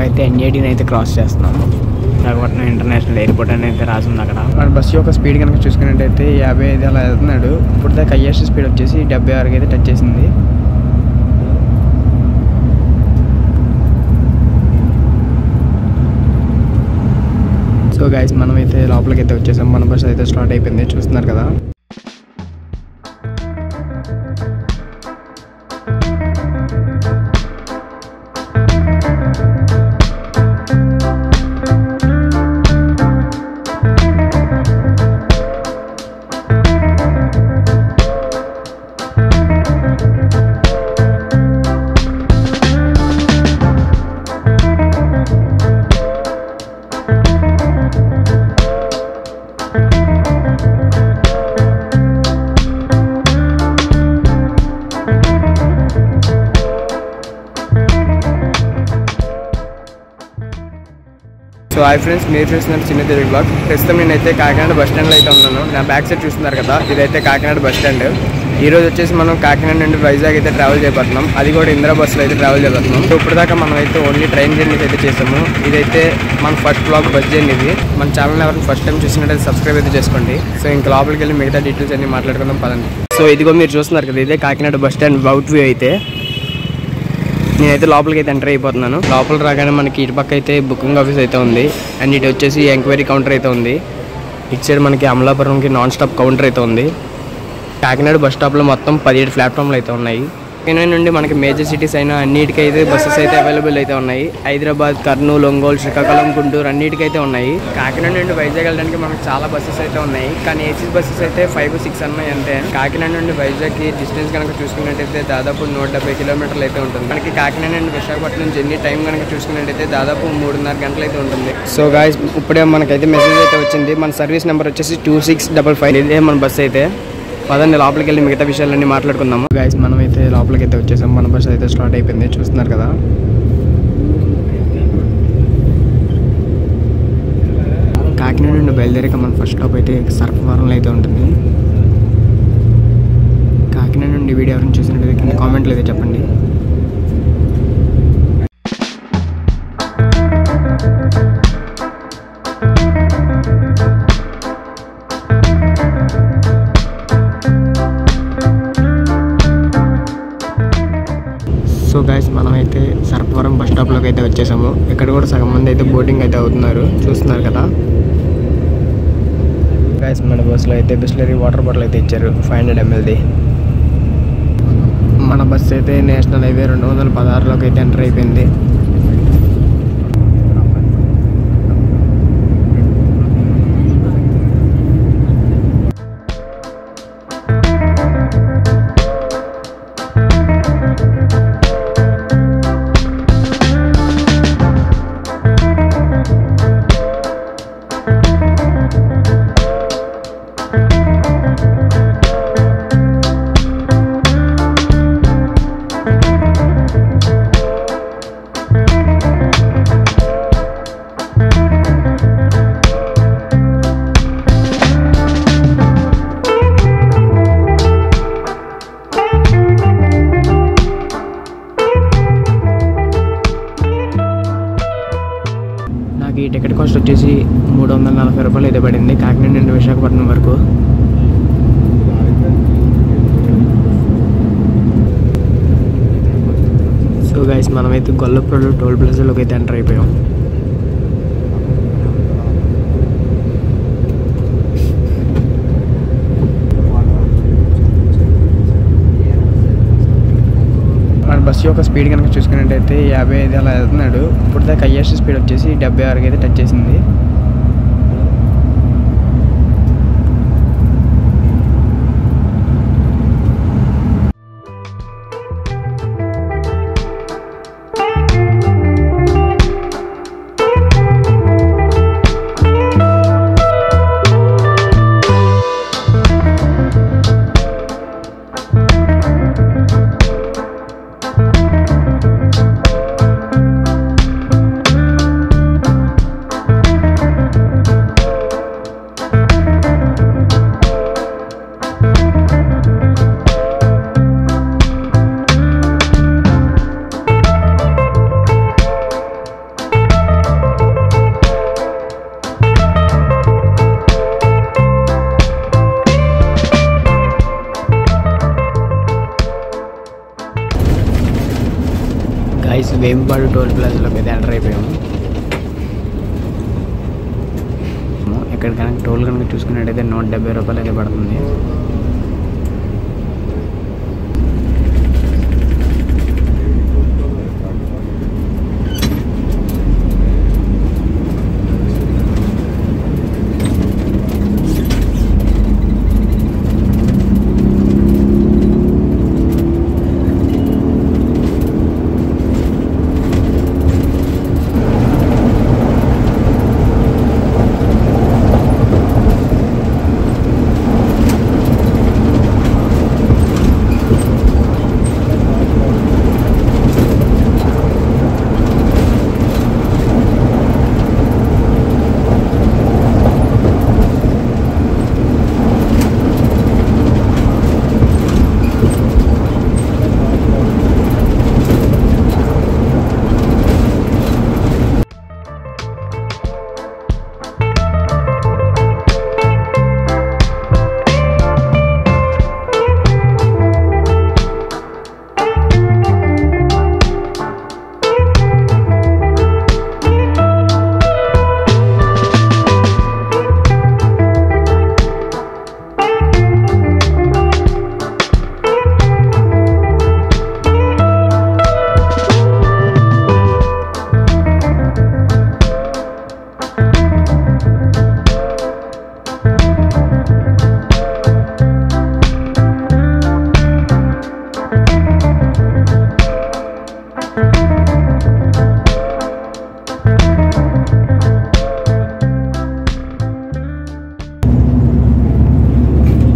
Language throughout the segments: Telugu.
అయితే N18 అయితే క్రాస్ చేస్తున్నాము. విశాఖపట్నం ఇంటర్నేషనల్ ఎయిర్పోర్ట్ అని అయితే రాసింది అక్కడ. మన బస్సు యొక్క స్పీడ్ కనుక చూసుకున్నట్టయితే 55 అలా వెళ్తున్నాడు. ఇప్పుడు దాకా హైయెస్ట్ స్పీడ్ వచ్చేసి 76 అయితే టచ్ చేసింది. సో గైస్ మనమైతే లోపలికి అయితే వచ్చేసాం. మన బస్సు అయితే స్టార్ట్ అయిపోయింది, చూస్తున్నారు కదా. సో హాయ్ ఫ్రెండ్స్, మీరు చూస్తున్నారు చిన్న తెలుగు బ్లాగ్. ప్రస్తుతం నేనైతే కాకినాడ బస్ స్టాండ్లో అయితే ఉన్నాను. నా బ్యాక్ సైడ్ చూస్తున్నారు కదా, ఇదైతే కాకినాడ బస్ స్టాండ్. ఈరోజు వచ్చేసి మనం కాకినాడ నుండి వైజాగ్ అయితే ట్రావెల్ చేయబోతున్నాం. అది కూడా ఇందిరా బస్సులో అయితే ట్రావెల్ చేయబోతున్నాం. సో ఇప్పుడు దాకా మనం అయితే ఓన్లీ ట్రైన్ జర్నీస్ అయితే చేసాము. ఇదైతే మన ఫస్ట్ బ్లాగ్ బస్ జర్నీ. ఇది మన ఛానల్ ఎవరైనా ఫస్ట్ టైం చూసినట్టయితే సబ్స్క్రైబ్ అయితే చేసుకోండి. సో ఇంకా లోపలికి వెళ్ళి మిగతా డీటెయిల్స్ అన్ని మాట్లాడుకుందాం పదండి. సో ఇదిగో మీరు చూస్తున్నారు కదా, ఇదే Kakinada bus stand out view. అయితే నేనైతే లోపలికి అయితే ఎంటర్ అయిపోతున్నాను. లోపల రాగానే మనకి ఇటు పక్క అయితే బుకింగ్ ఆఫీస్ అయితే ఉంది, అండ్ ఇటు వచ్చేసి ఎంక్వైరీ కౌంటర్ అయితే ఉంది. ఇటు సైడ్ మనకి అమలాపురంకి నాన్ స్టాప్ కౌంటర్ అయితే ఉంది. కాకినాడ బస్ స్టాప్లో మొత్తం 17 ప్లాట్ఫామ్లు అయితే ఉన్నాయి. కాకినాడ నుండి మనకి మేజర్ సిటీస్ అయినా అన్నిటికైతే బస్సెస్ అయితే అవైలబుల్ అయితే ఉన్నాయి. హైదరాబాద్, కర్నూలు, ఒంగోలు, శ్రీకాకుళం, గుంటూరు అన్నిటికైతే ఉన్నాయి. కాకినాడ నుండి వైజాగ్ వెళ్ళడానికి మనకి చాలా బస్సెస్ అయితే ఉన్నాయి, కానీ ఏసీ బస్సెస్ అయితే 5-6 ఉన్నాయి అంతే. కాకినాడ నుండి వైజాగ్కి డిస్టెన్స్ కనుక చూసుకున్నట్టయితే దాదాపు 170 కిలోమీటర్లు అయితే ఉంటుంది. మనకి కాకినాడ నుండి విశాఖపట్నం జర్నీ టైం కనుక చూసుకున్నట్టయితే దాదాపు 3.5 గంటలు అయితే ఉంటుంది. సో గాయ్స్, ఇప్పుడే మనకైతే మెసేజ్ అయితే వచ్చింది. మన సర్వీస్ నెంబర్ వచ్చేసి 2655. ఇదే మన బస్సు అయితే. పదండి లోపలికి వెళ్ళి మిగతా విషయాలన్నీ మాట్లాడుకుందాము. గైస్ మనమైతే లోపలికి అయితే వచ్చేసాం. మన బస్సు అయితే స్టార్ట్ అయిపోయింది, చూస్తున్నారు కదా. కాకినాడ నుండి బయలుదేరాక మన ఫస్ట్ స్టాప్ అయితే సర్పవరంలో అయితే ఉంటుంది. కాకినాడ నుండి వీడియో ఎవరైనా చూసినట్టయితే కింద కామెంట్లు అయితే చెప్పండి. సో గైస్ మనమైతే సర్పవరం బస్ స్టాప్లోకి అయితే వచ్చేసాము. ఇక్కడ కూడా సగం మంది అయితే బోటింగ్ అయితే అవుతున్నారు, చూస్తున్నారు కదా. గైస్ మన బస్సులో అయితే బిస్లరీ వాటర్ బాటిల్ అయితే ఇచ్చారు, 500 ml. మన బస్సు అయితే నేషనల్ హైవే 216లోకి అయితే ఎంటర్ అయిపోయింది. ఈ టికెట్ కాస్ట్ వచ్చేసి 340 రూపాయలు అయితే పడింది కాకినాడ నుండి విశాఖపట్నం వరకు. సో గైస్ మనమైతే గొల్లపూడిలో టోల్ ప్లాజాలోకి అయితే ఎంటర్ అయిపోయాం. మన బస్సు యొక్క స్పీడ్ కనుక చూసుకున్నట్టయితే 55 అలా వెళ్తున్నాడు. ఇప్పుడు దాకా హైయెస్ట్ స్పీడ్ వచ్చేసి 76 అయితే టచ్ చేసింది. వేంపాడు టోల్ ప్లాజాలోకి అయితే ఎంటర్ అయిపోయాము. ఇక్కడ కనుక టోల్ కనుక చూసుకున్నట్టయితే 170 రూపాయలు అయితే పడుతుంది.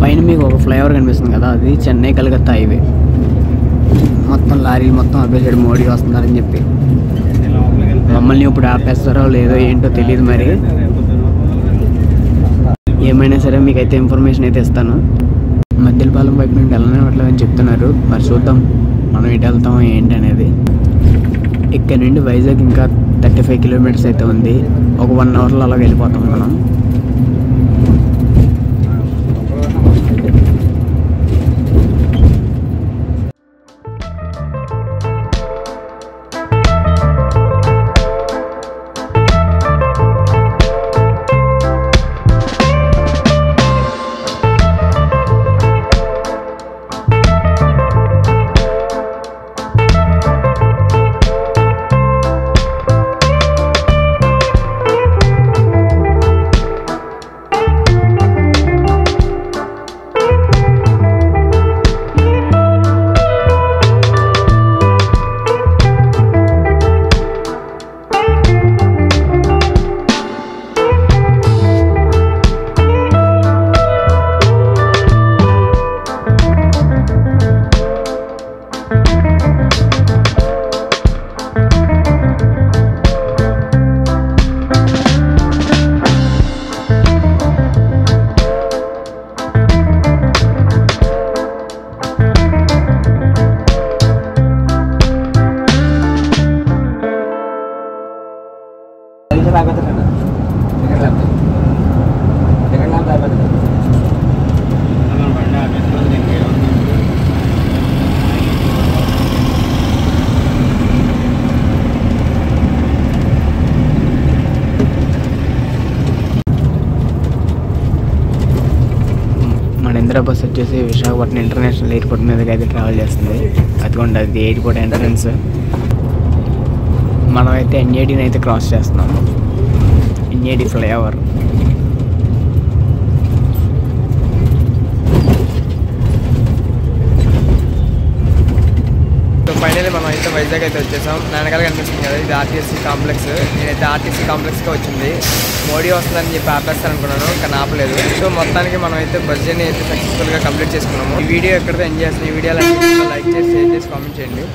పైన మీకు ఒక ఫ్లైఓవర్ కనిపిస్తుంది కదా, అది చెన్నై కలకత్తా హైవే. మొత్తం లారీలు మొత్తం ఆపేసాడు మోడీ వస్తున్నారని చెప్పి. మమ్మల్ని ఇప్పుడు ఆపేస్తారో లేదో ఏంటో తెలియదు. మరి ఏమైనా సరే మీకైతే ఇన్ఫర్మేషన్ అయితే ఇస్తాను. మధ్యలపాలెం వైపు నుండి వెళ్ళనివ్వట్లేదని చెప్తున్నారు. మరి చూద్దాం మనం ఇటు వెళ్తాం ఏంటి అనేది. ఇక్కడ నుండి వైజాగ్ ఇంకా 35 కిలోమీటర్స్ అయితే ఉంది. ఒక 1 అవర్లో అలాగ వెళ్ళిపోతాం మనం. ఇందిరా బస్ వచ్చేసి విశాఖపట్నం ఇంటర్నేషనల్ ఎయిర్పోర్ట్ మీదకి అయితే ట్రావెల్ చేస్తుంది. అదిగోండి అది ఎయిర్పోర్ట్ ఎంట్రన్స్. మనమైతే ఎన్ఏడిని అయితే క్రాస్ చేస్తున్నాము. NAD flyover. ఫైనల్లీ మనం అయితే వైజాగ్ అయితే వచ్చేసాం. నాన్నగారు కనిపిస్తుంది కదా, ఇది ఆర్టీసీ కాంప్లెక్స్. నేనైతే ఆర్టీసీ కాంప్లెక్స్కి వచ్చింది. మోడీ వస్తుందని చెప్పి ఆపేస్తాను అనుకున్నాను, కానీ ఆపలేదు. సో మొత్తానికి మనం అయితే బస్ జర్నీ అయితే సక్సెస్ఫుల్గా కంప్లీట్ చేసుకున్నాము. ఈ వీడియో ఎక్కడితో ఎంజాయ్ చేస్తాం. ఈ వీడియోలో లైక్ చేసి, షేర్ చేసి, కామెంట్ చేయండి.